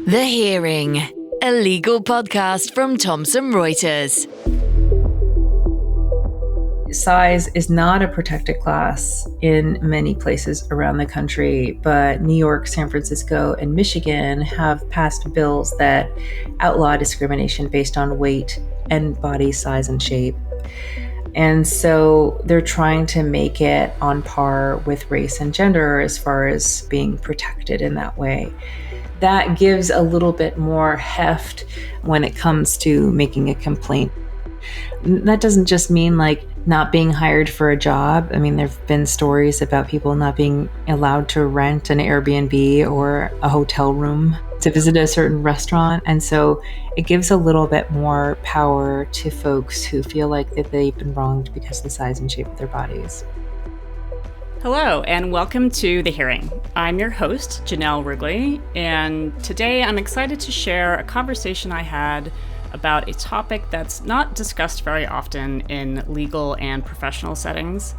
The Hearing, a legal podcast from Thomson Reuters. Size is not a protected class in many places around the country, but New York, San Francisco, and Michigan have passed bills that outlaw discrimination based on weight and body size and shape. And so they're trying to make it on par with race and gender as far as being protected in that way. That gives a little bit more heft when it comes to making a complaint. That doesn't just mean like not being hired for a job. I mean, there have been stories about people not being allowed to rent an Airbnb or a hotel room to visit a certain restaurant. And so it gives a little bit more power to folks who feel like that they've been wronged because of the size and shape of their bodies. Hello, and welcome to The Hearing. I'm your host, Janelle Wrigley, and today I'm excited to share a conversation I had about a topic that's not discussed very often in legal and professional settings,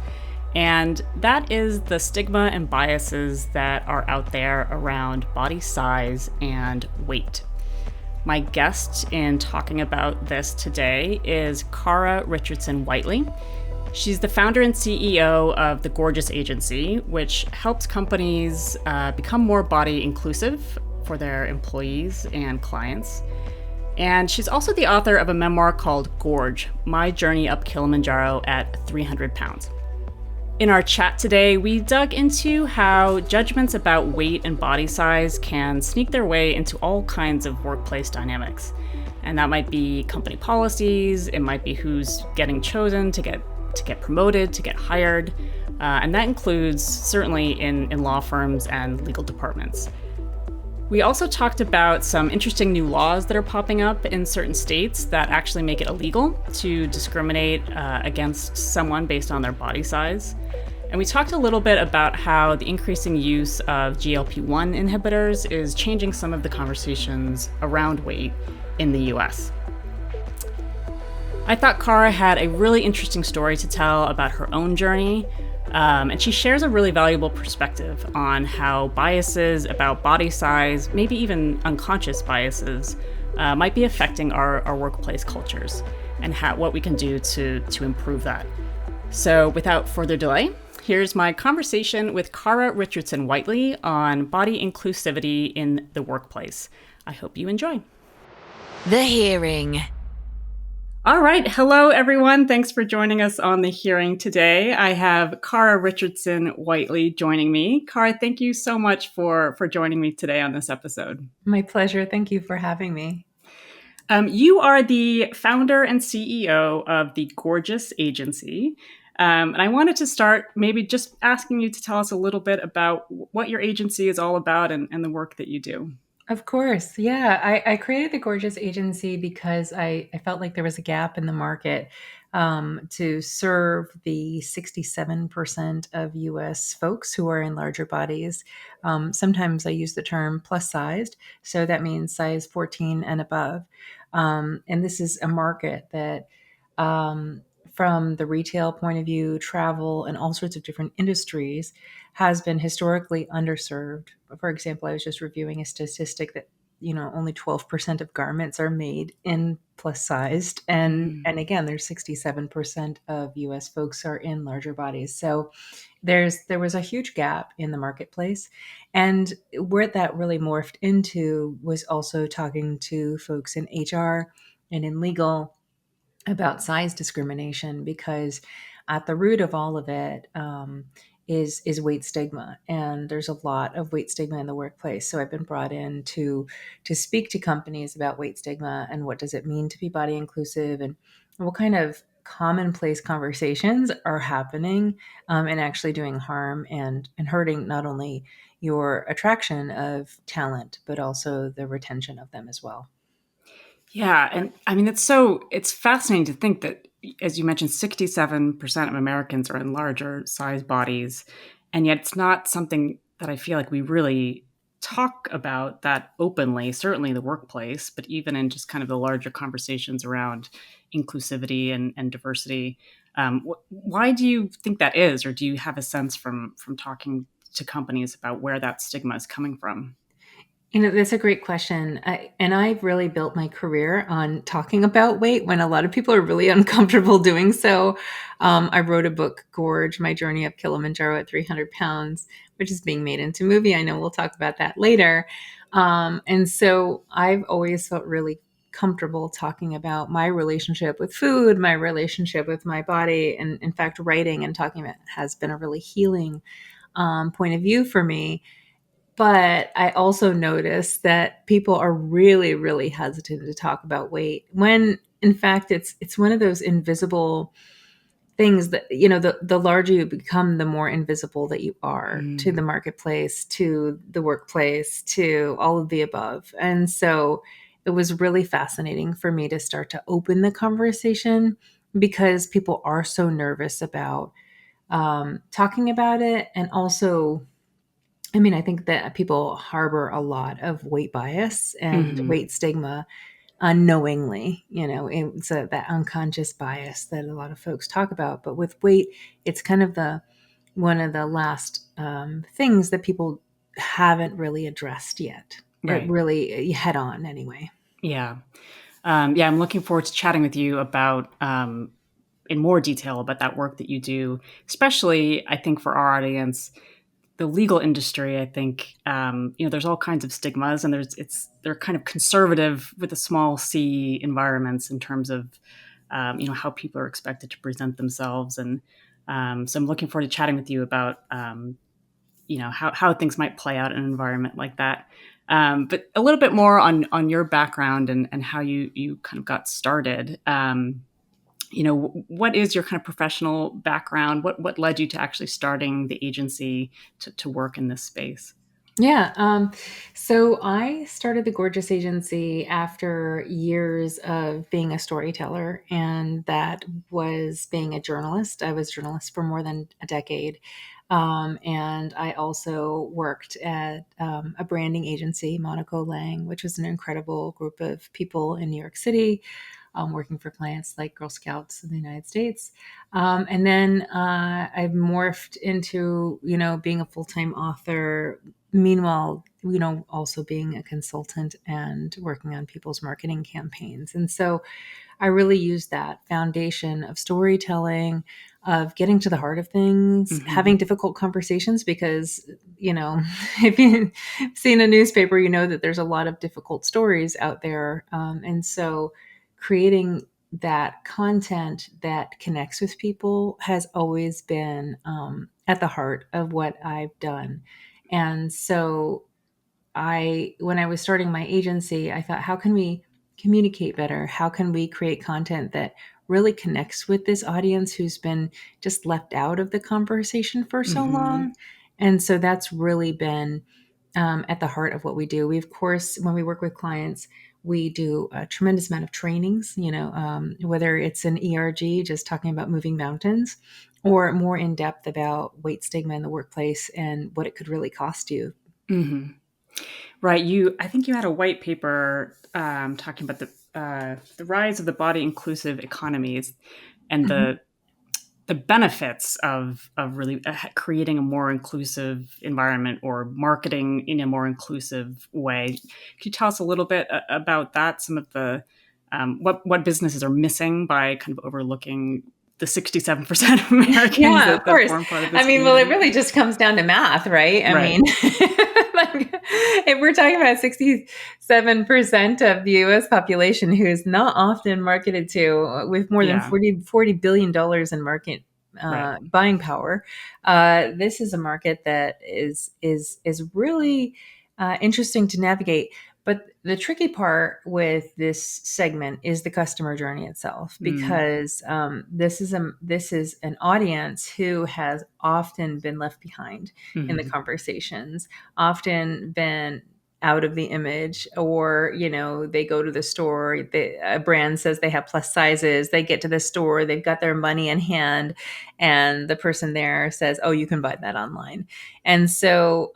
and that is the stigma and biases that are out there around body size and weight. My guest in talking about this today is Cara Richardson Whiteley. She's the founder and CEO of the Gorgeous Agency, which helps companies become more body inclusive for their employees and clients. And she's also the author of a memoir called Gorge, My Journey Up Kilimanjaro at 300 Pounds. In our chat today, we dug into how judgments about weight and body size can sneak their way into all kinds of workplace dynamics. And that might be company policies, it might be who's getting chosen to get promoted, to get hired, and that includes certainly in law firms and legal departments. We also talked about some interesting new laws that are popping up in certain states that actually make it illegal to discriminate against someone based on their body size. And we talked a little bit about how the increasing use of GLP-1 inhibitors is changing some of the conversations around weight in the US. I thought Cara had a really interesting story to tell about her own journey, and she shares a really valuable perspective on how biases about body size, maybe even unconscious biases, might be affecting our workplace cultures and what we can do to improve that. So without further delay, here's my conversation with Cara Richardson Whiteley on body inclusivity in the workplace. I hope you enjoy. The Hearing. All right. Hello, everyone. Thanks for joining us on The Hearing today. I have Cara Richardson Whiteley joining me. Cara, thank you so much for joining me today on this episode. My pleasure. Thank you for having me. You are the founder and CEO of the Gorgeous Agency. And I wanted to start maybe just asking you to tell us a little bit about what your agency is all about and the work that you do. Of course. Yeah. I created the Gorgeous Agency because I felt like there was a gap in the market to serve the 67% of US folks who are in larger bodies. Sometimes I use the term plus sized. So that means size 14 and above. And this is a market that from the retail point of view, travel, and all sorts of different industries has been historically underserved. For example, I was just reviewing a statistic that only 12% of garments are made in plus sized, and again, there's 67% of U.S. folks are in larger bodies. So there was a huge gap in the marketplace, and where that really morphed into was also talking to folks in HR and in legal about size discrimination, because at the root of all of it is weight stigma, and there's a lot of weight stigma in the workplace. So I've been brought in to speak to companies about weight stigma and what does it mean to be body inclusive, and what kind of commonplace conversations are happening and actually doing harm and hurting not only your attraction of talent but also the retention of them as well. Yeah. And I mean, it's fascinating to think that, as you mentioned, 67% of Americans are in larger size bodies. And yet it's not something that I feel like we really talk about that openly, certainly in the workplace, but even in just kind of the larger conversations around inclusivity and diversity. Why do you think that is? Or do you have a sense from talking to companies about where that stigma is coming from? That's a great question. I've really built my career on talking about weight when a lot of people are really uncomfortable doing so. I wrote a book, Gorge, My Journey Up Kilimanjaro at 300 Pounds, which is being made into a movie. I know we'll talk about that later. And so I've always felt really comfortable talking about my relationship with food, my relationship with my body. And in fact, writing and talking about it has been a really healing point of view for me. But I also notice that people are really, really hesitant to talk about weight when in fact it's one of those invisible things that, the larger you become, the more invisible that you are to the marketplace, to the workplace, to all of the above. And so it was really fascinating for me to start to open the conversation because people are so nervous about talking about it. And also, I think that people harbor a lot of weight bias and Mm-hmm. weight stigma unknowingly. It's that unconscious bias that a lot of folks talk about. But with weight, it's kind of the one of the last things that people haven't really addressed yet. It Right. really head on, anyway. Yeah. Yeah, I'm looking forward to chatting with you about in more detail about that work that you do, especially I think for our audience, the legal industry. I think there's all kinds of stigmas, and they're kind of conservative with a small c environments in terms of how people are expected to present themselves, and so I'm looking forward to chatting with you about how things might play out in an environment like that. But a little bit more on your background and how you kind of got started. What is your kind of professional background? What led you to actually starting the agency to work in this space? Yeah. So I started the Gorgeous Agency after years of being a storyteller, and that was being a journalist. I was a journalist for more than a decade. And I also worked at a branding agency, Monaco Lang, which was an incredible group of people in New York City, working for clients like Girl Scouts in the United States. And then I morphed into, being a full-time author. Meanwhile, also being a consultant and working on people's marketing campaigns. And so I really used that foundation of storytelling, of getting to the heart of things, Mm-hmm. having difficult conversations, because, if you've seen a newspaper, you know that there's a lot of difficult stories out there. And so creating that content that connects with people has always been at the heart of what I've done. And so when I was starting my agency, I thought, how can we communicate better? How can we create content that really connects with this audience who's been just left out of the conversation for so Mm-hmm. long? And so that's really been at the heart of what we do. We, of course, when we work with clients, we do a tremendous amount of trainings, whether it's an ERG, just talking about moving mountains, or more in depth about weight stigma in the workplace and what it could really cost you. Mm-hmm. Right. I think you had a white paper talking about the rise of the body inclusive economies and Mhm. the benefits of really creating a more inclusive environment or marketing in a more inclusive way. Could you tell us a little bit about that? Some of the what businesses are missing by kind of overlooking the 67% of Americans Yeah, of that course. form part of I this mean, well, it community. really just comes down to math, right? I Right. mean, like, if we're talking about 67% of the US population who is not often marketed to, with more than Yeah. $40 billion in market Right. buying power, this is a market that is really interesting to navigate. But the tricky part with this segment is the customer journey itself, Mm. because this is an audience who has often been left behind in the Hmm. conversations, often been out of the image, or they go to the store, a brand says they have plus sizes, they get to the store, they've got their money in hand, and the person there says, oh, you can buy that online. And so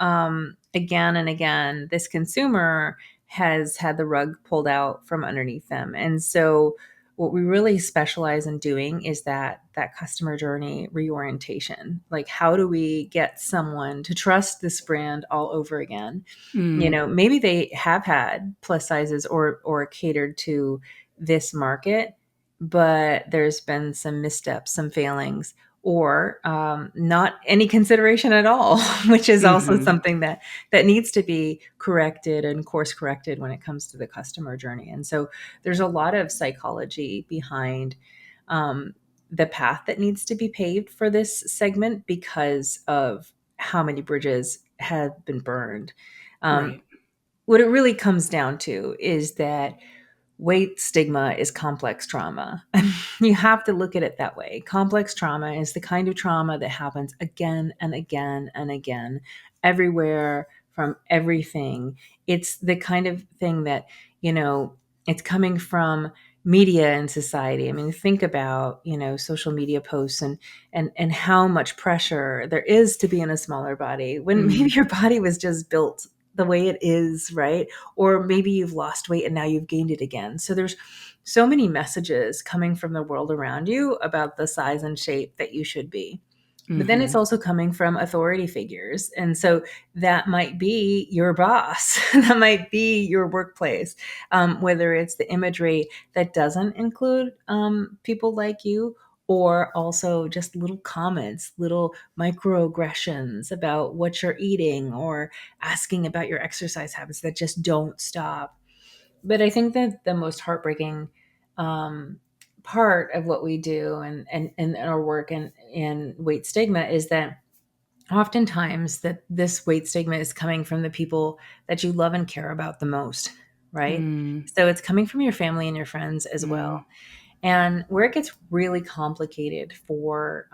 again and again, this consumer has had the rug pulled out from underneath them. And so what we really specialize in doing is that customer journey reorientation. Like, how do we get someone to trust this brand all over again? Maybe they have had plus sizes or catered to this market, but there's been some missteps, some failings, or not any consideration at all, which is also something that needs to be corrected and course corrected when it comes to the customer journey. And so there's a lot of psychology behind the path that needs to be paved for this segment because of how many bridges have been burned. Right. What it really comes down to is that weight stigma is complex trauma. You have to look at it that way. Complex trauma is the kind of trauma that happens again and again and again, everywhere, from everything. It's the kind of thing that, it's coming from media and society. I mean, think about, social media posts and how much pressure there is to be in a smaller body when maybe your body was just built the way it is, right? Or maybe you've lost weight and now you've gained it again. So there's so many messages coming from the world around you about the size and shape that you should be. But then it's also coming from authority figures. And so that might be your boss, that might be your workplace, whether it's the imagery that doesn't include people like you, or also just little comments, little microaggressions about what you're eating, or asking about your exercise habits that just don't stop. But I think that the most heartbreaking part of what we do and our work in weight stigma is that oftentimes that this weight stigma is coming from the people that you love and care about the most, right? So it's coming from your family and your friends as well. And where it gets really complicated for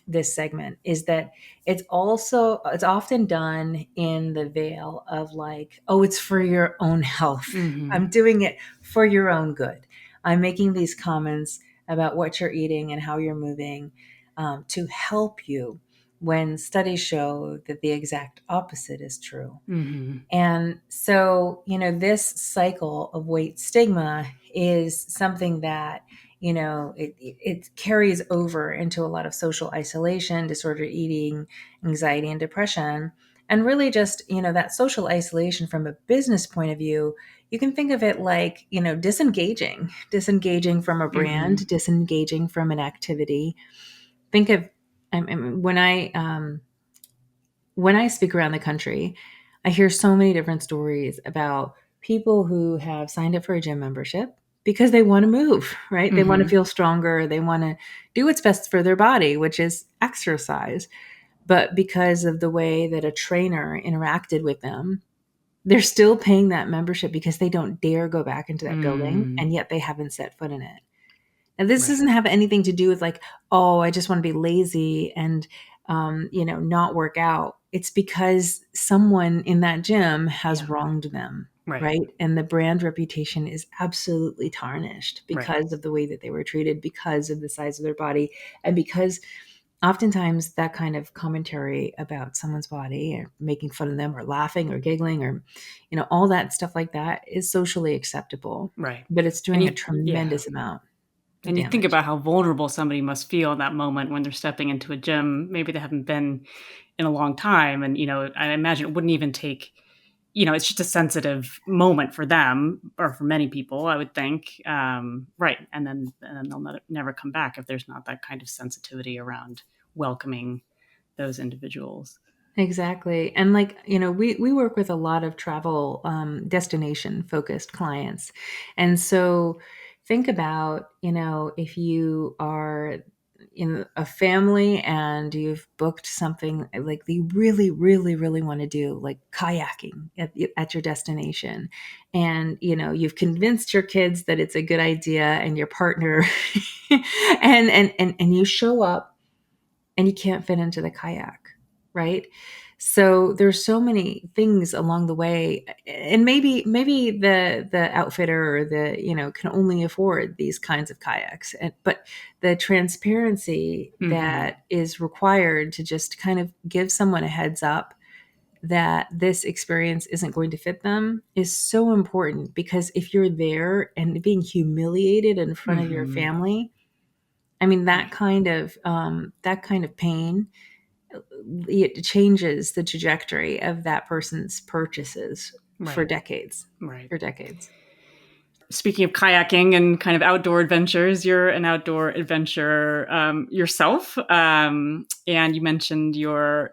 this segment is that it's often done in the veil of like, oh, it's for your own health. I'm doing it for your own good. I'm making these comments about what you're eating and how you're moving to help you, when studies show that the exact opposite is true. And so, this cycle of weight stigma is something that, it carries over into a lot of social isolation, disordered eating, anxiety, and depression. And really just, that social isolation from a business point of view, you can think of it like, disengaging from a brand, disengaging from an activity. Think of, I mean, when I speak around the country, I hear so many different stories about people who have signed up for a gym membership because they want to move, right? They want to feel stronger. They want to do what's best for their body, which is exercise. But because of the way that a trainer interacted with them, they're still paying that membership because they don't dare go back into that building, and yet they haven't set foot in it. And this doesn't have anything to do with like, oh, I just want to be lazy and, not work out. It's because someone in that gym has wronged them, right? And the brand reputation is absolutely tarnished because of the way that they were treated, because of the size of their body, and because oftentimes that kind of commentary about someone's body, or making fun of them or laughing or giggling or, all that stuff like that is socially acceptable. Right. But it's doing a tremendous amount. And you think about how vulnerable somebody must feel in that moment when they're stepping into a gym. Maybe they haven't been in a long time. And, I imagine it wouldn't even take, it's just a sensitive moment for them, or for many people, I would think. Right. And then they'll never come back if there's not that kind of sensitivity around welcoming those individuals. Exactly. And like, we work with a lot of travel destination focused clients. And so think about, if you are in a family and you've booked something like you really, really, really want to do, like kayaking at your destination. And, you've convinced your kids that it's a good idea, and your partner and you show up and you can't fit into the kayak. Right. So there's so many things along the way, and maybe the outfitter or can only afford these kinds of kayaks, but the transparency that is required to just kind of give someone a heads up that this experience isn't going to fit them is so important, because if you're there and being humiliated in front of your family, I mean, that kind of pain, it changes the trajectory of that person's purchases for Right. decades. Right. For decades. Speaking of kayaking and kind of outdoor adventures, you're an outdoor adventurer yourself, and you mentioned your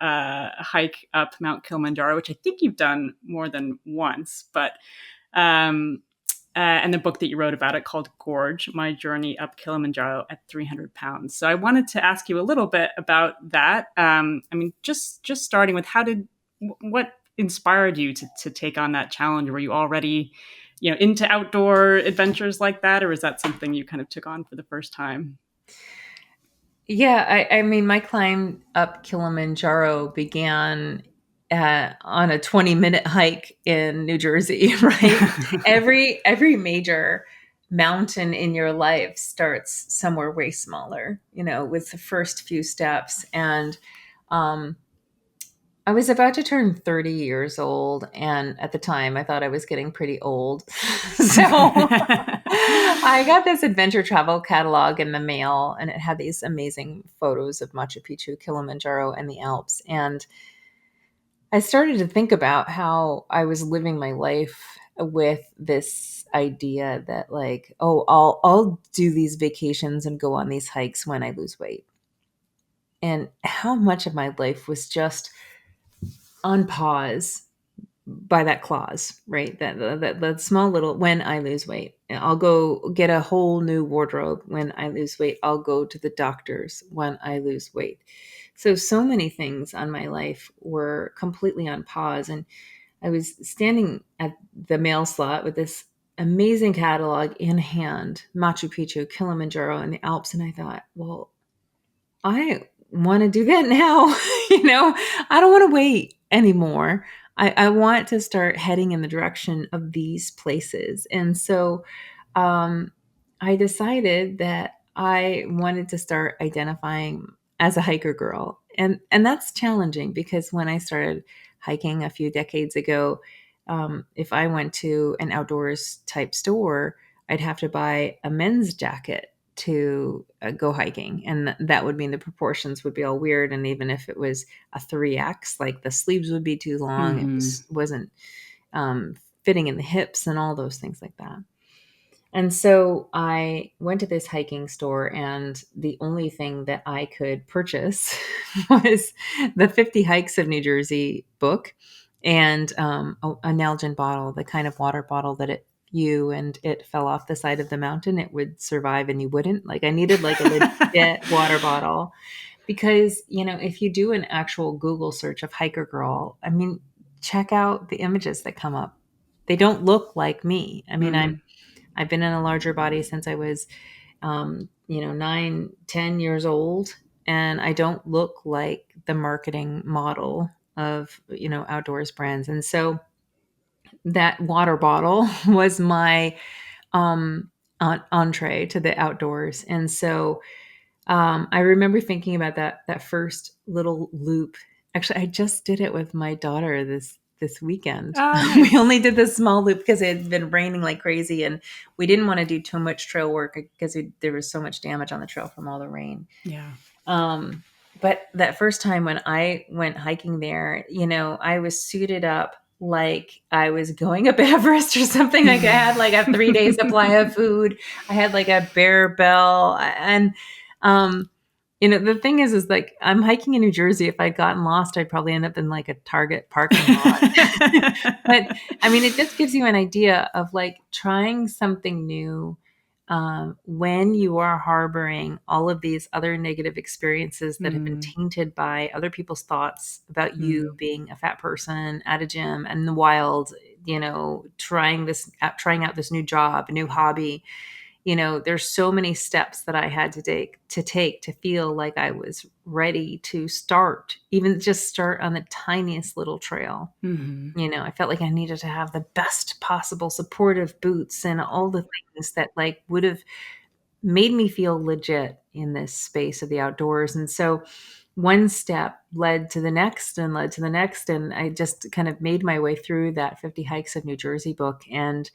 hike up Mount Kilimanjaro, which I think you've done more than once. But and the book that you wrote about it called "Gorge: My Journey Up Kilimanjaro at 300 Pounds." So I wanted to ask you a little bit about that. I mean, just starting with what inspired you to take on that challenge? Were you already into outdoor adventures like that, or is that something you kind of took on for the first time? Yeah, I mean, my climb up Kilimanjaro began on a 20-minute hike in New Jersey, right? Every major mountain in your life starts somewhere way smaller, with the first few steps. And um, I was about to turn 30 years old, and at the time I thought I was getting pretty old. So I got this adventure travel catalog in the mail, and it had these amazing photos of Machu Picchu, Kilimanjaro, and the Alps. And I started to think about how I was living my life with this idea that, like, oh, I'll do these vacations and go on these hikes when I lose weight. And how much of my life was just on pause by that clause, right? That small little, when I lose weight, I'll go get a whole new wardrobe. When I lose weight, I'll go to the doctors when I lose weight. So many things on my life were completely on pause. And I was standing at the mail slot with this amazing catalog in hand, Machu Picchu, Kilimanjaro, and the Alps. And I thought, well, I want to do that now. I don't want to wait anymore. I want to start heading in the direction of these places. And so I decided that I wanted to start identifying as a hiker girl. And that's challenging, because when I started hiking a few decades ago, if I went to an outdoors type store, I'd have to buy a men's jacket to go hiking, and that would mean the proportions would be all weird. And even if it was a 3X, like, the sleeves would be too long. It wasn't fitting in the hips and all those things like that. And so I went to this hiking store, and the only thing that I could purchase was the 50 Hikes of New Jersey book, and a Nalgene bottle, the kind of water bottle that it fell off the side of the mountain, it would survive and you wouldn't. Like, I needed like a legit water bottle, because, if you do an actual Google search of hiker girl, I mean, check out the images that come up. They don't look like me. I mean, I've been in a larger body since I was, 9, 10 years old, and I don't look like the marketing model of, outdoors brands. And so that water bottle was my entree to the outdoors. And so I remember thinking about that first little loop. Actually, I just did it with my daughter this weekend. Nice. We only did this small loop because it had been raining like crazy, and we didn't want to do too much trail work because there was so much damage on the trail from all the rain. Yeah. But that first time when I went hiking there, I was suited up like I was going up Everest or something. Like, I had like a 3-day supply of food. I had like a bear bell, and the thing is like, I'm hiking in New Jersey. If I'd gotten lost, I'd probably end up in like a Target parking lot. But I mean, it just gives you an idea of like trying something new when you are harboring all of these other negative experiences that have been tainted by other people's thoughts about you being a fat person at a gym and in the wild, trying out this new job, a new hobby. There's so many steps that I had to take to feel like I was ready to start, even just start on the tiniest little trail. I felt like I needed to have the best possible supportive boots and all the things that like would have made me feel legit in this space of the outdoors. And so one step led to the next and led to the next. And I just kind of made my way through that 50 Hikes of New Jersey book. And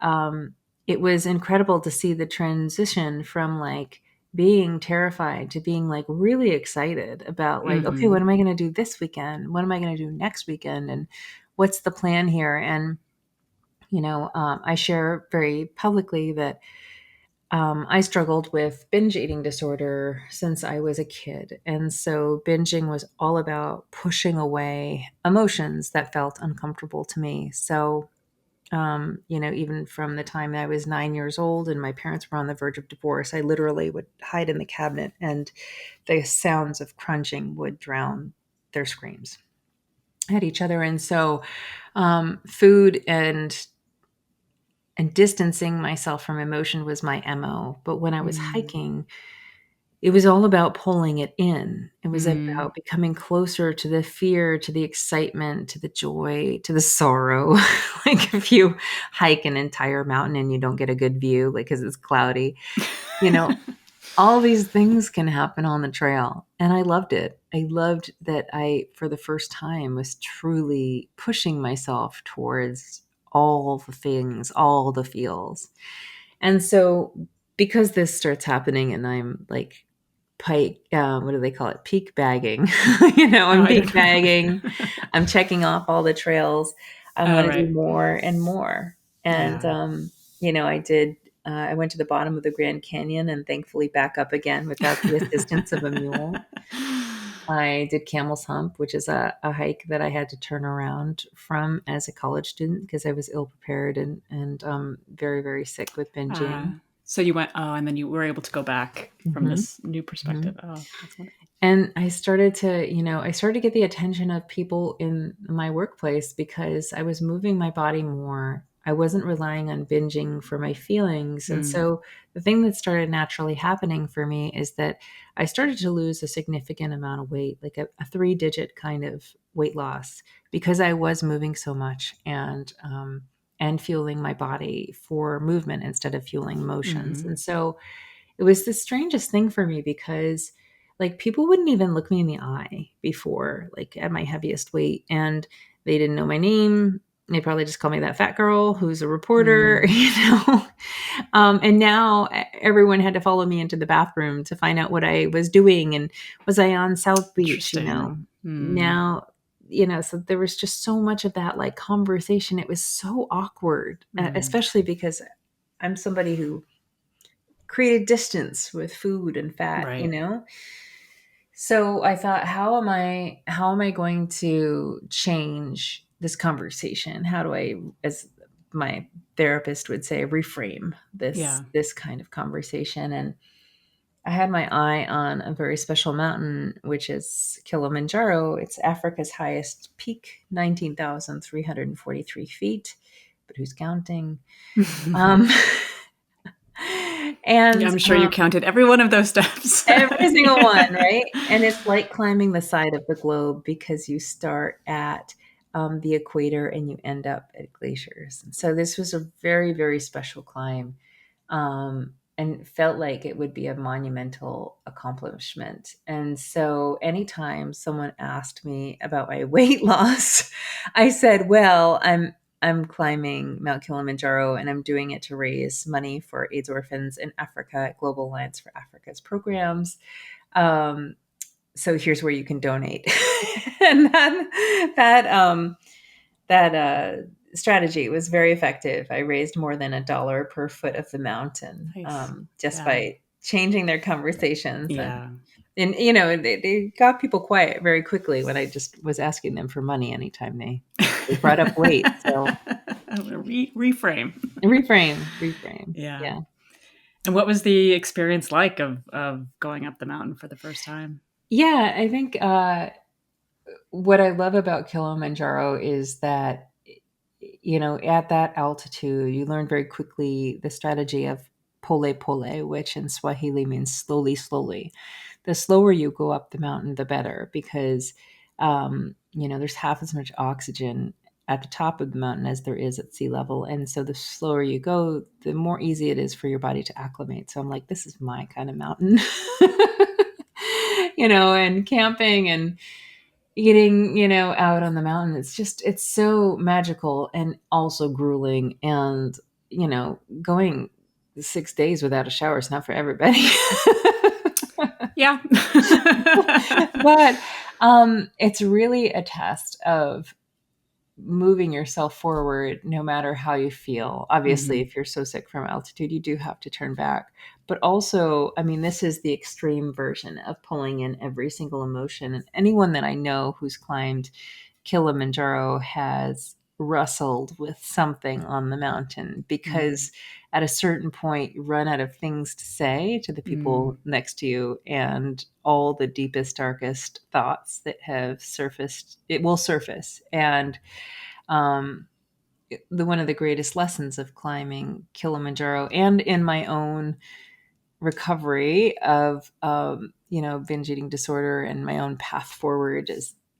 um, it was incredible to see the transition from like being terrified to being like really excited about like, okay, what am I going to do this weekend? What am I going to do next weekend? And what's the plan here? And, I share very publicly that I struggled with binge eating disorder since I was a kid. And so binging was all about pushing away emotions that felt uncomfortable to me. So, even from the time I was 9 years old and my parents were on the verge of divorce, I literally would hide in the cabinet and the sounds of crunching would drown their screams at each other. And so food and distancing myself from emotion was my MO. But when I was hiking, it was all about pulling it in. It was about becoming closer to the fear, to the excitement, to the joy, to the sorrow. Like if you hike an entire mountain and you don't get a good view because it's cloudy, all these things can happen on the trail. And I loved it. I loved that I, for the first time, was truly pushing myself towards all the things, all the feels. And so because this starts happening and I'm like what do they call it? Peak bagging. I'm peak bagging. I'm checking off all the trails. I want to do more and more. And, I went to the bottom of the Grand Canyon and thankfully back up again without the assistance of a mule. I did Camel's Hump, which is a hike that I had to turn around from as a college student because I was ill prepared and very, very sick with binging. So you went, and then you were able to go back from this new perspective. Oh, that's wonderful. And I started to get the attention of people in my workplace because I was moving my body more. I wasn't relying on binging for my feelings. And so the thing that started naturally happening for me is that I started to lose a significant amount of weight, like a 3-digit kind of weight loss, because I was moving so much and fueling my body for movement instead of fueling emotions. And so it was the strangest thing for me because like people wouldn't even look me in the eye before, like at my heaviest weight, and they didn't know my name. They probably just called me that fat girl who's a reporter, and now everyone had to follow me into the bathroom to find out what I was doing. And was I on South Beach, now, so there was just so much of that like conversation. It was so awkward, especially because I'm somebody who created distance with food and fat, So I thought, how am I going to change this conversation? How do I, as my therapist would say, reframe this kind of conversation? And I had my eye on a very special mountain, which is Kilimanjaro. It's Africa's highest peak, 19,343 feet. But who's counting? And I'm sure you counted every one of those steps. Every single one, right? And it's like climbing the side of the globe because you start at the equator and you end up at glaciers. And so this was a very, very special climb, and felt like it would be a monumental accomplishment. And so anytime someone asked me about my weight loss, I said, well, I'm climbing Mount Kilimanjaro and I'm doing it to raise money for AIDS orphans in Africa at Global Alliance for Africa's programs. So here's where you can donate. And that strategy was very effective. I raised more than $1 per foot of the mountain, by changing their conversations. Yeah. And they got people quiet very quickly when I just was asking them for money anytime they brought up weight. So reframe. Yeah. And what was the experience like of going up the mountain for the first time? Yeah, I think what I love about Kilimanjaro is that, at that altitude, you learn very quickly the strategy of pole pole, which in Swahili means slowly, slowly. The slower you go up the mountain, the better, because, there's half as much oxygen at the top of the mountain as there is at sea level. And so the slower you go, the more easy it is for your body to acclimate. So I'm like, this is my kind of mountain. and camping and eating, out on the mountain. It's so magical and also grueling. And, going 6 days without a shower is not for everybody. Yeah. But it's really a test of moving yourself forward no matter how you feel. Obviously, if you're so sick from altitude, you do have to turn back. But also, I mean, this is the extreme version of pulling in every single emotion. And anyone that I know who's climbed Kilimanjaro has wrestled with something on the mountain, because at a certain point you run out of things to say to the people next to you, and all the deepest, darkest thoughts that have surfaced, it will surface. And um, one of the greatest lessons of climbing Kilimanjaro, and in my own recovery of binge eating disorder, and my own path forward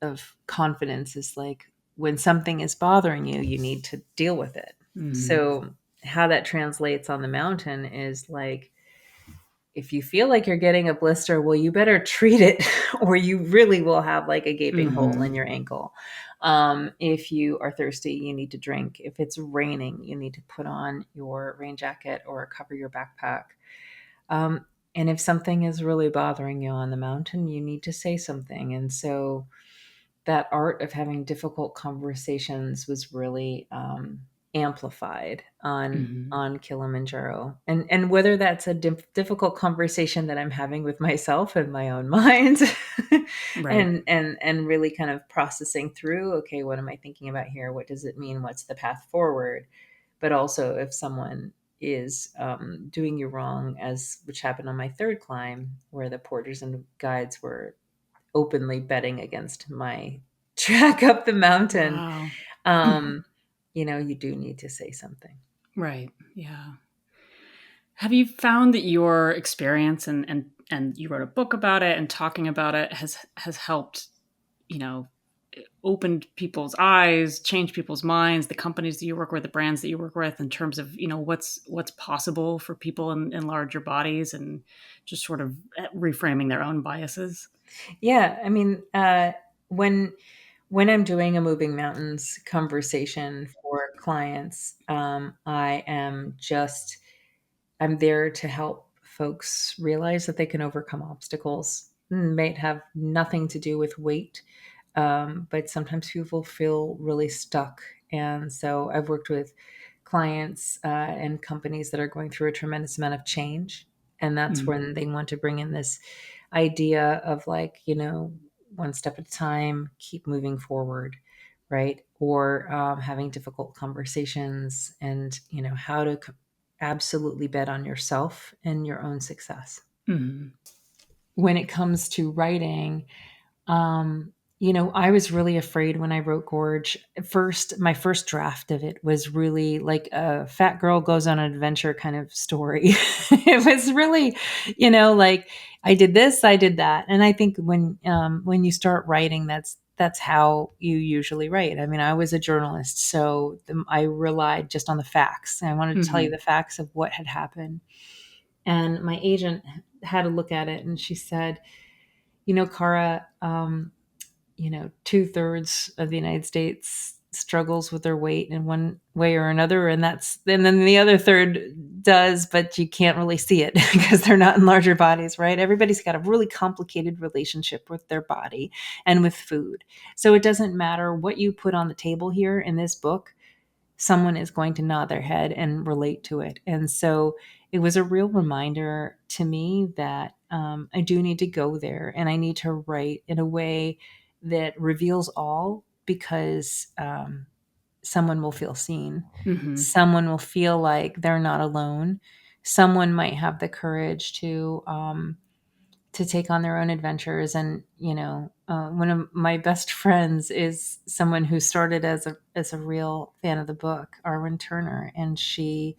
of confidence, is like, when something is bothering you, you need to deal with it. So how that translates on the mountain is like, if you feel like you're getting a blister, well, you better treat it or you really will have like a gaping hole in your ankle. If you are thirsty, you need to drink. If it's raining, you need to put on your rain jacket or cover your backpack. And if something is really bothering you on the mountain, you need to say something. And so that art of having difficult conversations was really amplified on Kilimanjaro. And whether that's a difficult conversation that I'm having with myself in my own mind, Right. and really kind of processing through, okay, what am I thinking about here? What does it mean? What's the path forward? But also, if someone is doing you wrong, which happened on my third climb, where the porters and guides were openly betting against my track up the mountain. Wow. You do need to say something. Right. Yeah. Have you found that your experience and you wrote a book about it and talking about it has helped, opened people's eyes, changed people's minds, the companies that you work with, the brands that you work with, in terms of, what's possible for people in larger bodies, and just sort of reframing their own biases? Yeah. I mean, when I'm doing a moving mountains conversation for clients, I'm there to help folks realize that they can overcome obstacles. It might have nothing to do with weight, but sometimes people feel really stuck. And so I've worked with clients and companies that are going through a tremendous amount of change. And that's when they want to bring in this idea of, like, one step at a time, keep moving forward, right? Or having difficult conversations, and, how to absolutely bet on yourself and your own success. When it comes to writing, I was really afraid when I wrote Gorge. My first draft of it was really like a fat girl goes on an adventure kind of story. It was really, like, I did this, I did that. And I think when you start writing, that's how you usually write. I mean, I was a journalist, so I relied just on the facts. I wanted to tell you the facts of what had happened. And my agent had a look at it, and she said, Cara, 2/3 of the United States struggles with their weight in one way or another. And then the other third does, but you can't really see it because they're not in larger bodies, right? Everybody's got a really complicated relationship with their body and with food. So it doesn't matter what you put on the table here in this book, someone is going to nod their head and relate to it. And so it was a real reminder to me that I do need to go there, and I need to write in a way that reveals all, because someone will feel seen. Someone will feel like they're not alone. Someone might have the courage to take on their own adventures. And, one of my best friends is someone who started as a real fan of the book, Arwen Turner, and she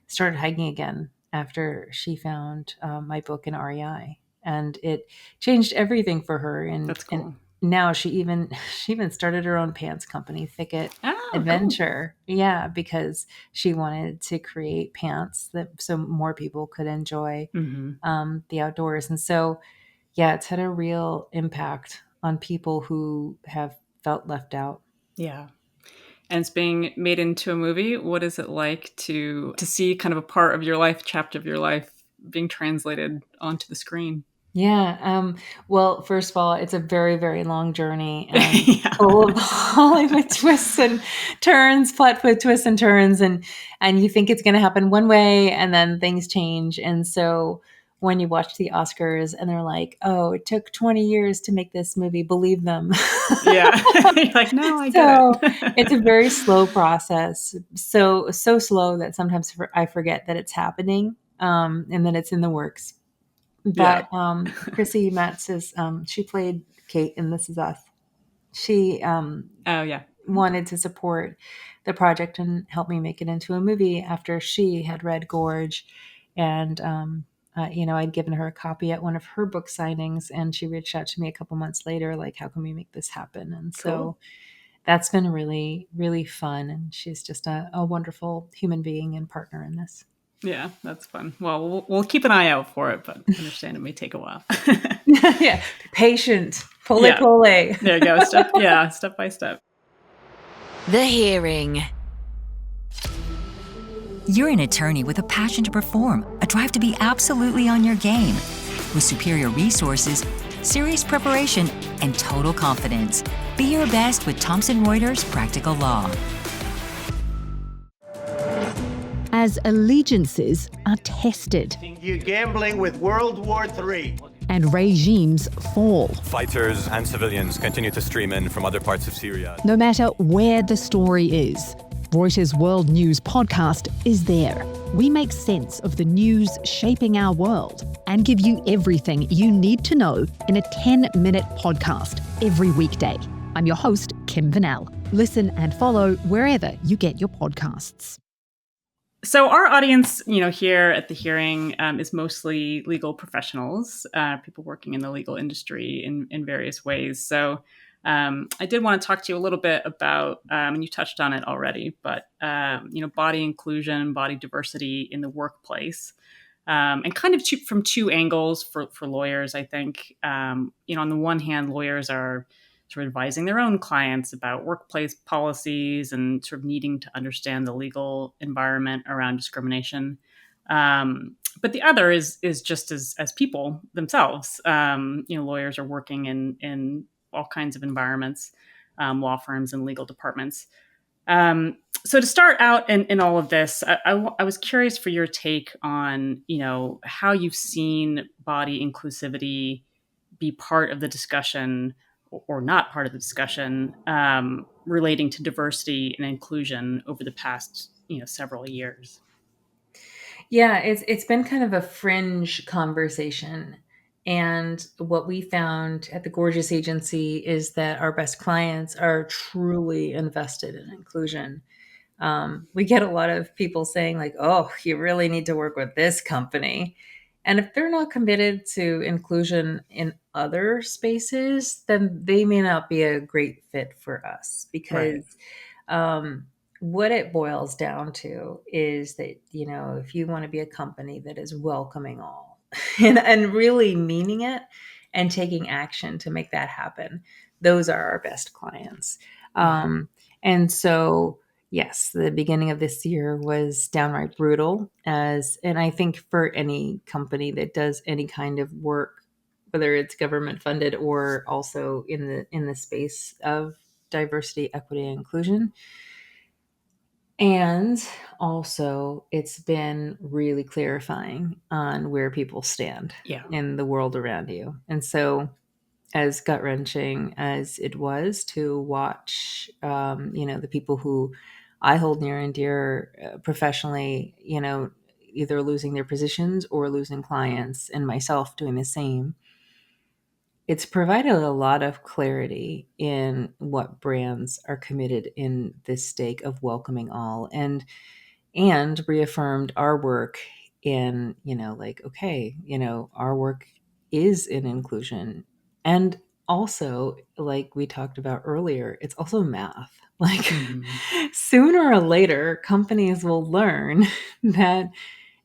started hiking again after she found my book in REI, and it changed everything for her. And That's cool. And now she even started her own pants company, Thicket Adventure. Cool. Yeah, because she wanted to create pants so more people could enjoy the outdoors. And so yeah, it's had a real impact on people who have felt left out. Yeah. And it's being made into a movie. What is it like to see kind of a part of your life, chapter of your life being translated onto the screen? Yeah. Well, first of all, it's a very, very long journey and Yeah. full of Hollywood twists and turns, plot twists and turns, and you think it's going to happen one way, and then things change. And so when you watch the Oscars and they're like, "Oh, it took 20 years to make this movie," believe them. Yeah. You're like, no, I get So it. it's a very slow process. So slow that sometimes I forget that it's happening, and that it's in the works. Yeah. But Chrissy Metz is she played Kate in This Is Us. She Oh, yeah. wanted to support the project and help me make it into a movie after she had read Gorge, and I'd given her a copy at one of her book signings, and she reached out to me a couple months later, like, how can we make this happen? And Cool. so that's been really, really fun, and she's just a wonderful human being and partner in this. Yeah, that's fun. Well, we'll keep an eye out for it, but understand it may take a while. Yeah, be patient. Pole. Yeah. There you go. Step by step. The Hearing. You're an attorney with a passion to perform, a drive to be absolutely on your game. With superior resources, serious preparation, and total confidence. Be your best with Thomson Reuters Practical Law. As allegiances are tested You're gambling with World War III. and regimes fall, Fighters and civilians continue to stream in from other parts of Syria. no matter where the story is, Reuters World News podcast is there. We make sense of the news shaping our world and give you everything you need to know in a 10-minute podcast every weekday. I'm your host, Kim Vanell. Listen and follow wherever you get your podcasts. So our audience, here at the Hearing is mostly legal professionals, people working in the legal industry in various ways. So I did want to talk to you a little bit about, and you touched on it already, but body inclusion, body diversity in the workplace, and kind of from two angles for lawyers. I think on the one hand, lawyers are sort of advising their own clients about workplace policies and sort of needing to understand the legal environment around discrimination. But the other is just as people themselves. Lawyers are working in all kinds of environments, law firms and legal departments. So to start out in all of this, I was curious for your take on, how you've seen body inclusivity be part of the discussion or not part of the discussion relating to diversity and inclusion over the past, several years. Yeah, it's been kind of a fringe conversation. And what we found at the Gorgeous Agency is that our best clients are truly invested in inclusion. We get a lot of people saying like, oh, you really need to work with this company. And if they're not committed to inclusion in other spaces, then they may not be a great fit for us because what it boils down to is that, if you want to be a company that is welcoming all and really meaning it and taking action to make that happen, those are our best clients. And so, yes, the beginning of this year was downright brutal and I think for any company that does any kind of work, whether it's government funded or also in the space of diversity, equity, and inclusion. And also, it's been really clarifying on where people stand in the world around you. And so, as gut-wrenching as it was to watch, the people who I hold near and dear professionally, either losing their positions or losing clients, and myself doing the same, it's provided a lot of clarity in what brands are committed in this stake of welcoming all, and reaffirmed our work in, okay, our work is in inclusion. And also, like we talked about earlier, it's also math. Like sooner or later, companies will learn that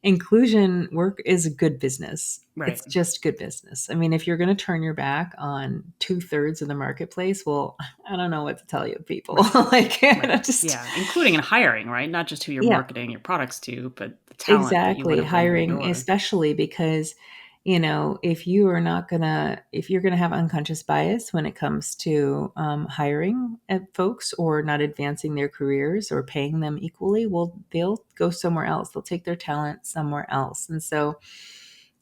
inclusion work is good business. Right. It's just good business. I mean, if you're going to turn your back on 2/3 of the marketplace, well, I don't know what to tell you, people. Like, Yeah, including in hiring, right? Not just who you're Yeah. marketing your products to, but the talent that you want Exactly. to bring in the Hiring, door. especially because, if you're going to have unconscious bias when it comes to hiring folks or not advancing their careers or paying them equally, well, they'll go somewhere else. They'll take their talent somewhere else. And so,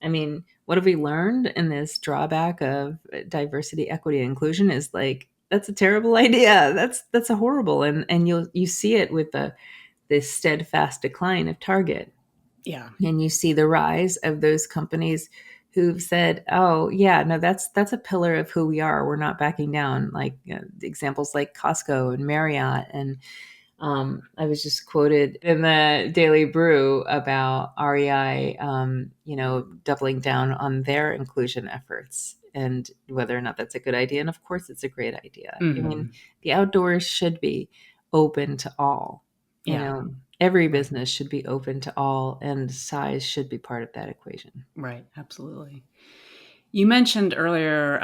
I mean, what have we learned in this drawback of diversity, equity, and inclusion is like, that's a terrible idea. That's a horrible. And you see it with this steadfast decline of Target. Yeah. And you see the rise of those companies who've said, "Oh, yeah, no, that's a pillar of who we are. We're not backing down." Like examples like Costco and Marriott. And I was just quoted in the Daily Brew about REI, doubling down on their inclusion efforts and whether or not that's a good idea. And of course, it's a great idea. I mean, the outdoors should be open to all. Yeah. Every business should be open to all, and size should be part of that equation. Right. Absolutely. You mentioned earlier,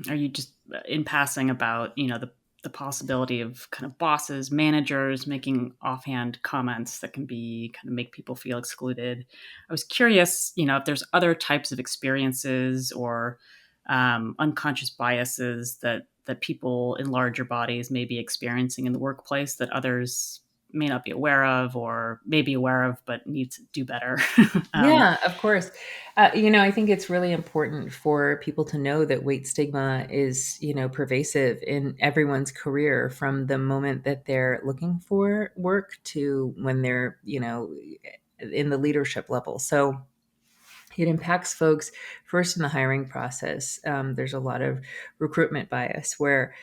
or you just in passing about, the possibility of kind of bosses, managers making offhand comments that can be kind of make people feel excluded. I was curious, if there's other types of experiences or unconscious biases that people in larger bodies may be experiencing in the workplace that others may not be aware of or may be aware of but need to do better. Yeah, of course. I think it's really important for people to know that weight stigma is, pervasive in everyone's career from the moment that they're looking for work to when they're, in the leadership level. So it impacts folks first in the hiring process. There's a lot of recruitment bias where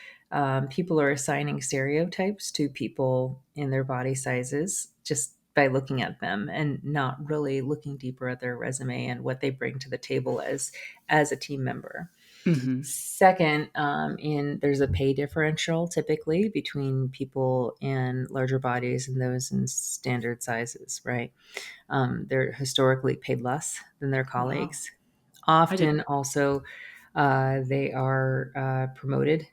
people are assigning stereotypes to people in their body sizes just by looking at them and not really looking deeper at their resume and what they bring to the table as a team member. Second, there's a pay differential typically between people in larger bodies and those in standard sizes, right? They're historically paid less than their colleagues. Often also, they are promoted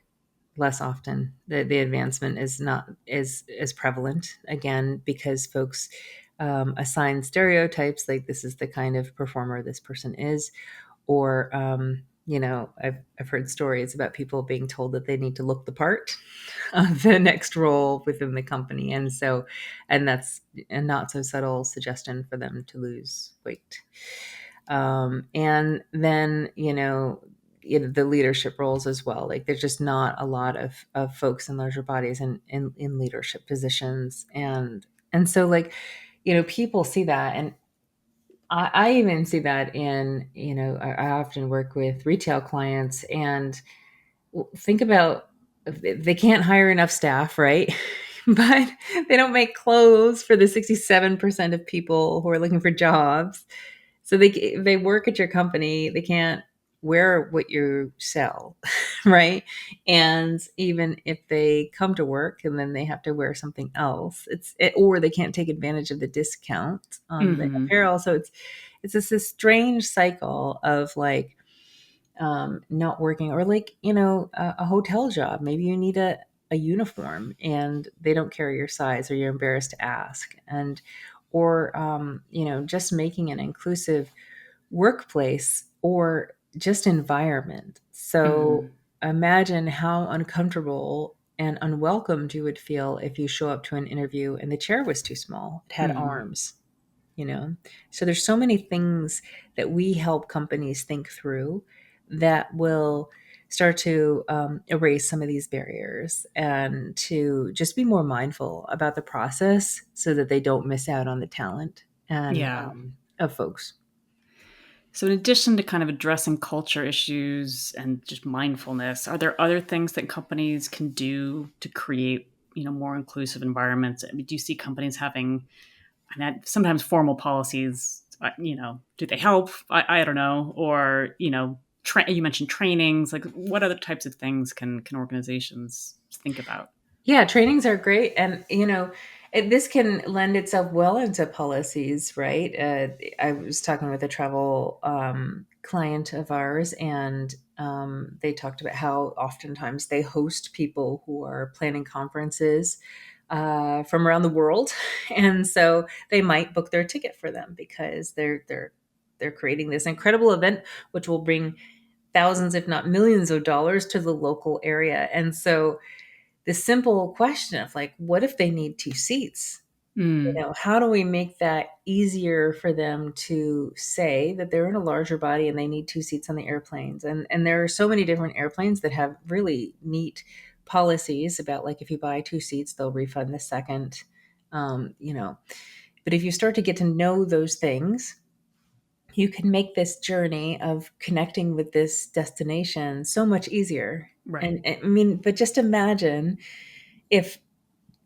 less often. The advancement is not as prevalent, again, because folks assign stereotypes like this is the kind of performer this person is, or I've heard stories about people being told that they need to look the part of the next role within the company, and that's a not so subtle suggestion for them to lose weight. And then the leadership roles as well. Like there's just not a lot of folks in larger bodies in leadership positions, and so like people see that. And I even see that in, I often work with retail clients and think about they can't hire enough staff, right? But they don't make clothes for the 67% of people who are looking for jobs. So they work at your company. They can't wear what you sell, right? And even if they come to work and then they have to wear something else, or they can't take advantage of the discount on the apparel. So it's this strange cycle of like not working, or like a hotel job. Maybe you need a uniform and they don't carry your size, or you're embarrassed to ask, or just making an inclusive workplace or just environment. So imagine how uncomfortable and unwelcomed you would feel if you show up to an interview and the chair was too small. It had arms, So there's so many things that we help companies think through that will start to erase some of these barriers and to just be more mindful about the process so that they don't miss out on the talent and of folks. So in addition to kind of addressing culture issues and just mindfulness, are there other things that companies can do to create, more inclusive environments? I mean, do you see companies having, sometimes formal policies, do they help? I don't know. Or, you mentioned trainings, like what other types of things can organizations think about? Yeah, trainings are great. And, this can lend itself well into policies, right? I was talking with a travel client of ours, and they talked about how oftentimes they host people who are planning conferences from around the world. And so they might book their ticket for them because they're creating this incredible event, which will bring thousands, if not millions of dollars to the local area. And so the simple question of like, what if they need two seats? How do we make that easier for them to say that they're in a larger body and they need two seats on the airplanes? And there are so many different airplanes that have really neat policies about, like, if you buy two seats, they'll refund the second. But if you start to get to know those things, you can make this journey of connecting with this destination so much easier. Right. And I mean, but just imagine if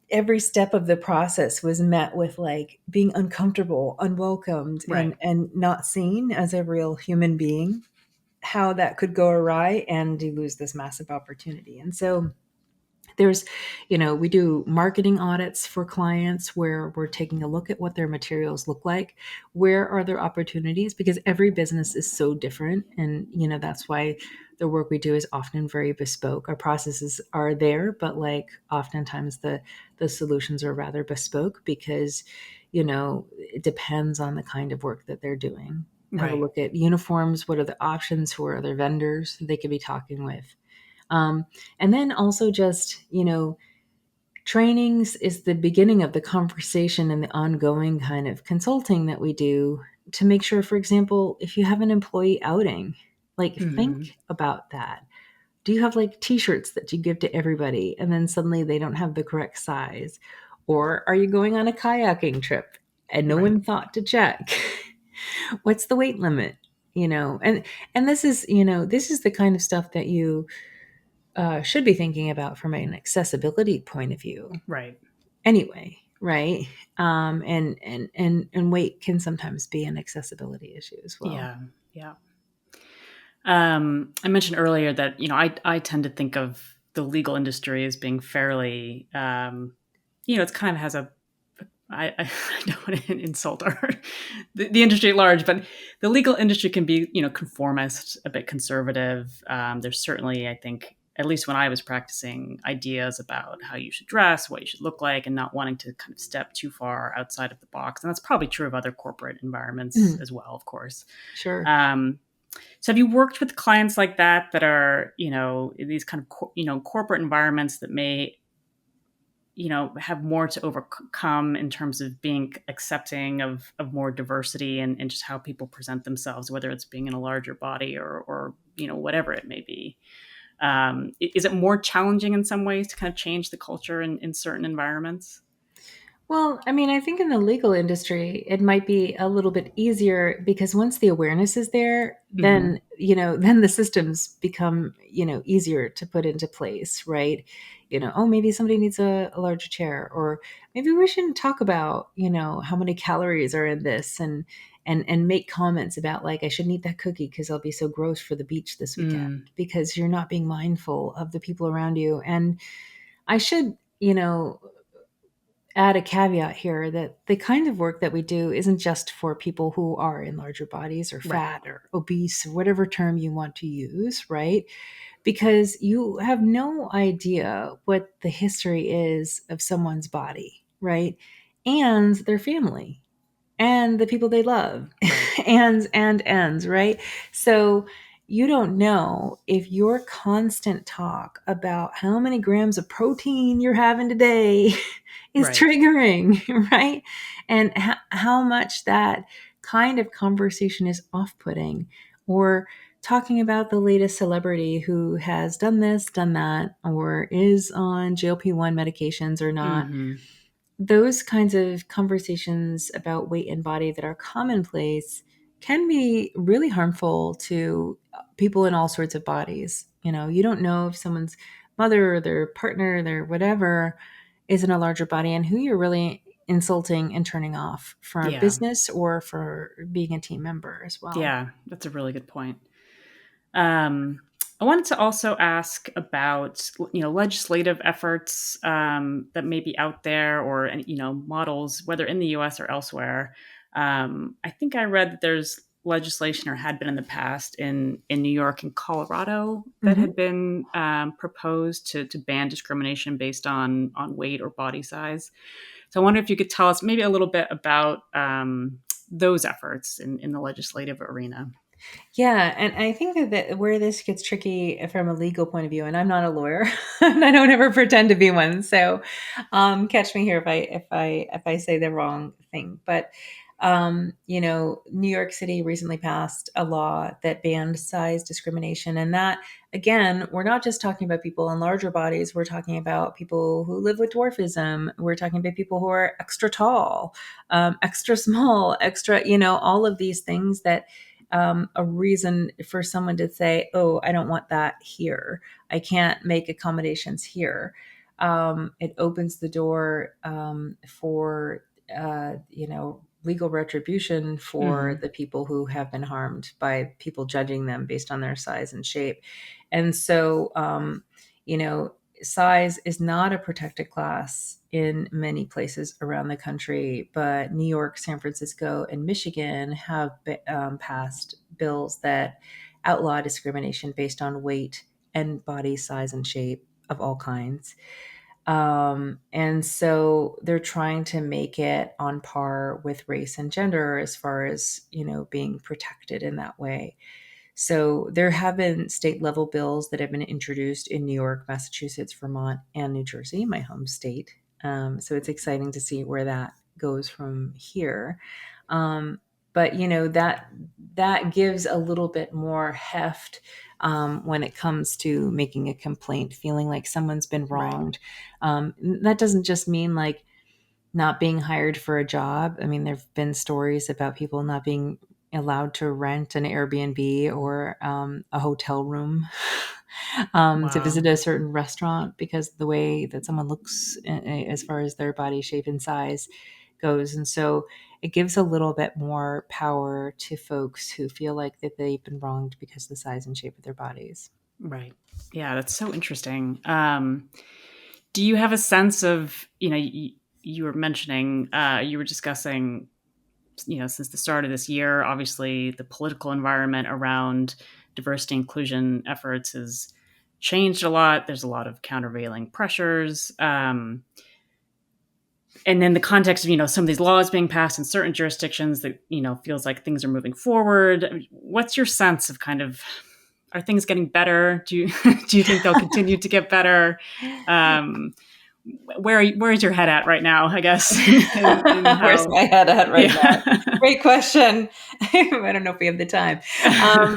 every step of the process was met with like being uncomfortable, unwelcomed, Right. and not seen as a real human being, how that could go awry and you lose this massive opportunity. And so there's, we do marketing audits for clients where we're taking a look at what their materials look like. Where are there opportunities? Because every business is so different. And, that's why the work we do is often very bespoke. Our processes are there, but like oftentimes the solutions are rather bespoke because, it depends on the kind of work that they're doing. Have a Right. look at uniforms. What are the options? Who are other vendors they could be talking with? And then also just, trainings is the beginning of the conversation and the ongoing kind of consulting that we do to make sure, for example, if you have an employee outing, like think about that. Do you have like t-shirts that you give to everybody and then suddenly they don't have the correct size? Or are you going on a kayaking trip and no Right. one thought to check? What's the weight limit? And this is the kind of stuff that you should be thinking about from an accessibility point of view Right. anyway, right? And weight can sometimes be an accessibility issue as well. Yeah. Yeah. I mentioned earlier that, I tend to think of the legal industry as being fairly, it's kind of has I don't want to insult the industry at large, but the legal industry can be, conformist, a bit conservative. There's certainly, I think, at least when I was practicing, ideas about how you should dress, what you should look like, and not wanting to kind of step too far outside of the box. And that's probably true of other corporate environments as well, of course. Sure. So have you worked with clients like that are, in these kind of, corporate environments that may, have more to overcome in terms of being accepting of more diversity and just how people present themselves, whether it's being in a larger body or whatever it may be. Is it more challenging in some ways to kind of change the culture in certain environments? Well, I mean, I think in the legal industry, it might be a little bit easier because once the awareness is there, then, then the systems become, easier to put into place, right? Oh, maybe somebody needs a larger chair, or maybe we shouldn't talk about, how many calories are in this and make comments about like, I shouldn't eat that cookie because I'll be so gross for the beach this weekend because you're not being mindful of the people around you. And I should, add a caveat here that the kind of work that we do isn't just for people who are in larger bodies or fat or obese or whatever term you want to use, right? Because you have no idea what the history is of someone's body, right? And their family and the people they love and right? So you don't know if your constant talk about how many grams of protein you're having today is triggering, right? And how much that kind of conversation is off-putting, or talking about the latest celebrity who has done this, done that, or is on GLP-1 medications or not. Those kinds of conversations about weight and body that are commonplace can be really harmful to people in all sorts of bodies. You don't know if someone's mother or their partner, their whatever, is in a larger body and who you're really insulting and turning off for business or for being a team member as well. Yeah, that's a really good point. I wanted to also ask about, legislative efforts that may be out there, or models, whether in the U.S. or elsewhere. I think I read that there's legislation, or had been in the past, in New York and Colorado that Mm-hmm. had been proposed to ban discrimination based on weight or body size. So I wonder if you could tell us maybe a little bit about those efforts in the legislative arena. Yeah, and I think that where this gets tricky from a legal point of view, and I'm not a lawyer, and I don't ever pretend to be one, so catch me here if I say the wrong thing. But New York City recently passed a law that banned size discrimination, and that, again, we're not just talking about people in larger bodies. We're talking about people who live with dwarfism. We're talking about people who are extra tall, extra small, extra, all of these things that a reason for someone to say, "Oh, I don't want that here. I can't make accommodations here." It opens the door for legal retribution for the people who have been harmed by people judging them based on their size and shape. And so, size is not a protected class in many places around the country, but New York, San Francisco, and Michigan have passed bills that outlaw discrimination based on weight and body size and shape of all kinds. And so they're trying to make it on par with race and gender as far as, being protected in that way. So there have been state level bills that have been introduced in New York, Massachusetts, Vermont, and New Jersey, my home state. So it's exciting to see where that goes from here. But that gives a little bit more heft when it comes to making a complaint, feeling like someone's been wronged. That doesn't just mean like not being hired for a job. I mean, there've been stories about people not being allowed to rent an Airbnb or a hotel room to visit a certain restaurant because of the way that someone looks as far as their body shape and size goes. And so it gives a little bit more power to folks who feel like that they've been wronged because of the size and shape of their bodies. Right. Yeah, that's so interesting. Do you have a sense of, you were mentioning, you were discussing, since the start of this year, obviously the political environment around diversity inclusion efforts has changed a lot. There's a lot of countervailing pressures. And then the context of, some of these laws being passed in certain jurisdictions that, feels like things are moving forward. I mean, what's your sense of are things getting better? Do you think they'll continue to get better? Where is your head at right now, I guess? Where's my head at right now? Great question. I don't know if we have the time.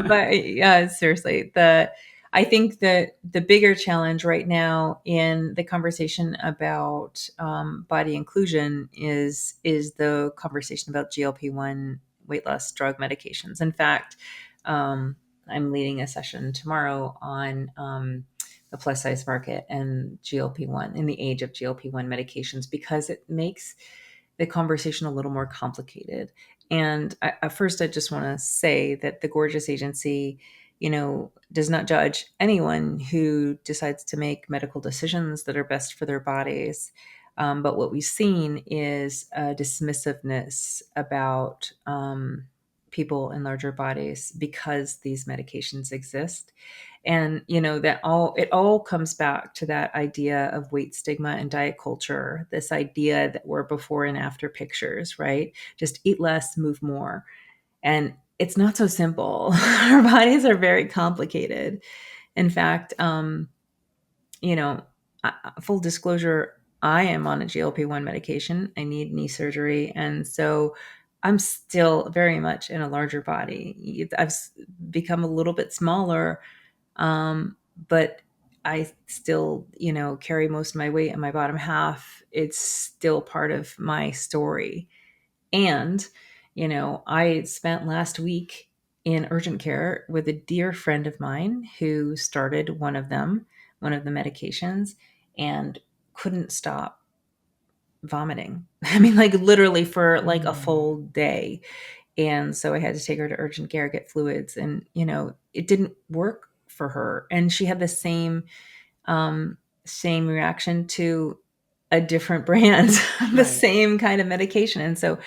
But yeah, seriously, I think that the bigger challenge right now in the conversation about body inclusion is the conversation about GLP-1 weight loss drug medications. In fact, I'm leading a session tomorrow on the plus size market and GLP-1 in the age of GLP-1 medications, because it makes the conversation a little more complicated. And first, I just want to say that the Gorgeous Agency, does not judge anyone who decides to make medical decisions that are best for their bodies. But what we've seen is a dismissiveness about people in larger bodies because these medications exist. And it all comes back to that idea of weight stigma and diet culture, this idea that we're before and after pictures, right? Just eat less, move more. And it's not so simple. Our bodies are very complicated. In fact, full disclosure, I am on a GLP-1 medication. I need knee surgery. And so I'm still very much in a larger body. I've become a little bit smaller, but I still, carry most of my weight in my bottom half. It's still part of my story. And, I spent last week in urgent care with a dear friend of mine who started one of the medications, and couldn't stop vomiting. I mean, like literally for like a full day. And so I had to take her to urgent care, get fluids, and, it didn't work for her. And she had the same reaction to a different brand, the Right. same kind of medication. And so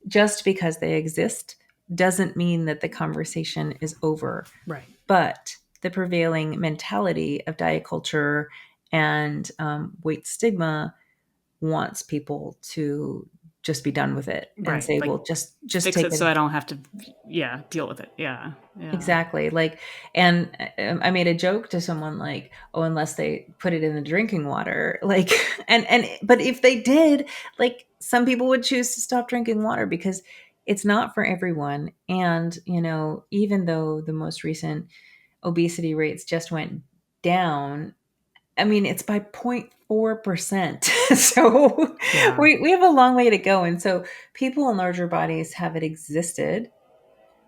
just because they exist doesn't mean that the conversation is over. Right. But the prevailing mentality of diet culture and weight stigma wants people to just be done with it and Right. say, Like, well, just fix take it so I don't have to, deal with it. Yeah. Exactly. Like, and I made a joke to someone like, oh, unless they put it in the drinking water, like, but if they did, like, some people would choose to stop drinking water because it's not for everyone. And, even though the most recent obesity rates just went down, I mean, it's by 0.4%. So Yeah. we have a long way to go. And so people in larger bodies have it existed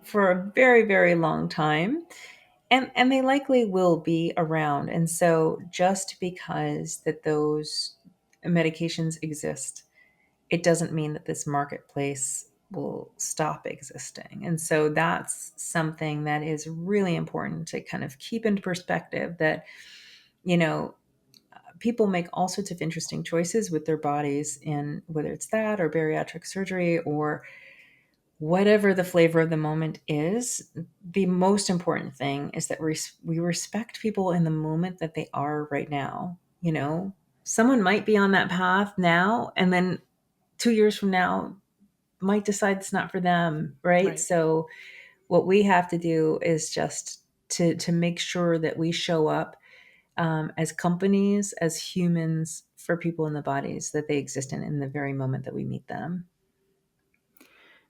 for a very, very long time. And they likely will be around. And so just because that those medications exist, it doesn't mean that this marketplace will stop existing. And so that's something that is really important to kind of keep into perspective that, people make all sorts of interesting choices with their bodies, in whether it's that or bariatric surgery or whatever the flavor of the moment is. The most important thing is that we respect people in the moment that they are right now. Someone might be on that path now, and then 2 years from now might decide it's not for them, right? Right. So what we have to do is just to make sure that we show up as companies, as humans, for people in the bodies that they exist in the very moment that we meet them.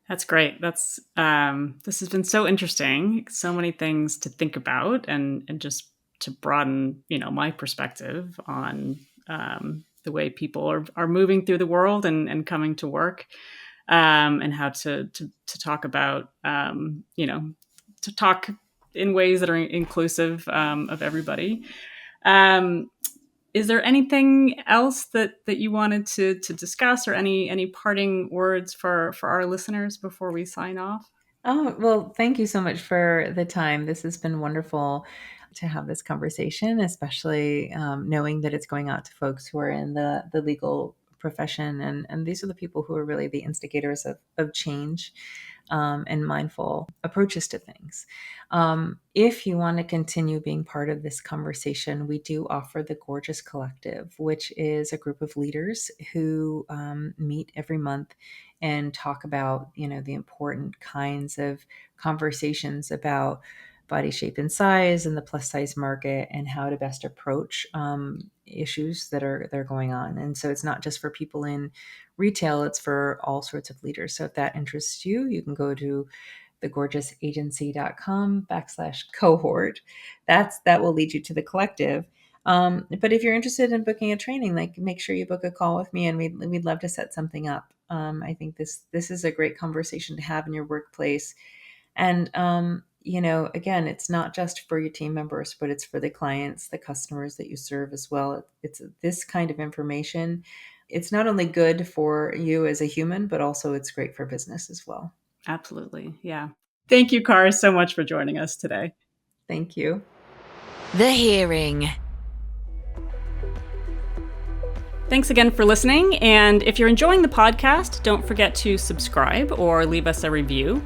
That's great. This has been so interesting. So many things to think about, and just to broaden, my perspective on the way people are moving through the world and coming to work, and how to talk about, to talk in ways that are inclusive of everybody. Is there anything else that you wanted to discuss, or any parting words for our listeners before we sign off? Oh, well, thank you so much for the time. This has been wonderful to have this conversation, especially knowing that it's going out to folks who are in the legal profession. And these are the people who are really the instigators of change and mindful approaches to things. If you want to continue being part of this conversation, we do offer the Gorgeous Collective, which is a group of leaders who meet every month and talk about, the important kinds of conversations about body shape and size and the plus size market, and how to best approach issues that are going on. And so it's not just for people in retail, it's for all sorts of leaders. So if that interests you, you can go to thegorgeousagency.com/cohort. That will lead you to the collective. But if you're interested in booking a training, like, make sure you book a call with me, and we'd love to set something up. I think this is a great conversation to have in your workplace. And, again, it's not just for your team members, but it's for the clients, the customers that you serve as well. It's this kind of information. It's not only good for you as a human, but also it's great for business as well. Absolutely. Yeah. Thank you, Cara, so much for joining us today. Thank you. The Hearing. Thanks again for listening. And if you're enjoying the podcast, don't forget to subscribe or leave us a review.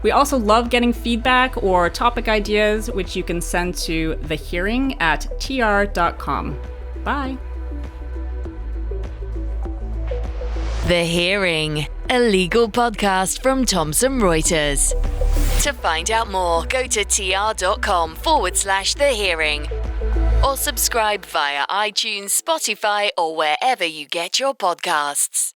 We also love getting feedback or topic ideas, which you can send to thehearing@tr.com. Bye. The Hearing, a legal podcast from Thomson Reuters. To find out more, go to tr.com/The Hearing. Or subscribe via iTunes, Spotify, or wherever you get your podcasts.